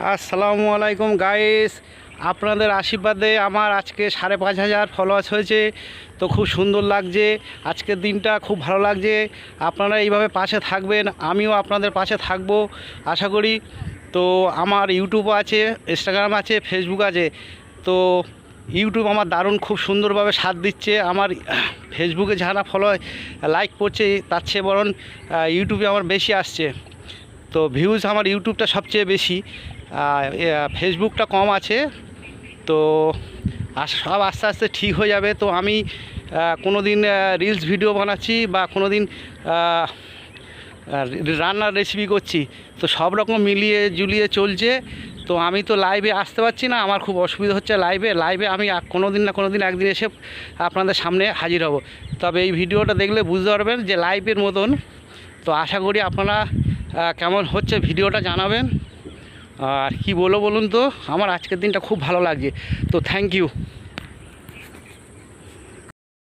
আসসালামু আলাইকুম গাইস, আপনাদের আশীর্বাদে আমার আজকে 5,500 ফলোয়ার্স হয়েছে। তো খুব সুন্দর লাগছে, আজকের দিনটা খুব ভালো লাগছে। আপনারা এইভাবে পাশে থাকবেন, আমিও আপনাদের পাশে থাকব আশা করি। তো আমার ইউটিউব আছে, ইনস্টাগ্রাম আছে, ফেসবুক আছে। তো ইউটিউব আমার দারুণ খুব সুন্দরভাবে সাথ দিচ্ছে। আমার ফেসবুকে যারা লাইক করছে তার চেয়ে বরং ইউটিউবে আমার বেশি আসছে। তো ভিউজ আমার ইউটিউবটা সবচেয়ে বেশি, ফেসবুকটা কম আছে। তো সব আস্তে আস্তে ঠিক হয়ে যাবে। তো আমি কোনো দিন রিলস ভিডিও বানাচ্ছি বা কোনো দিন রান্নার রেসিপি করছি। তো সব রকম মিলিয়ে জুলিয়ে চলছে। তো আমি তো লাইভে আসতে পারছি না, আমার খুব অসুবিধা হচ্ছে লাইভে আমি কোনো দিন না কোনো দিন একদিন এসে আপনাদের সামনে হাজির হব। তবে এই ভিডিওটা দেখলে বুঝতে পারবেন যে লাইভের মতন। তো আশা করি আপনারা কেমন হচ্ছে ভিডিওটা জানাবেন। আর কি বলবো বলুন তো, আমার আজকের দিনটা খুব ভালো লাগছে। তো থ্যাংক ইউ।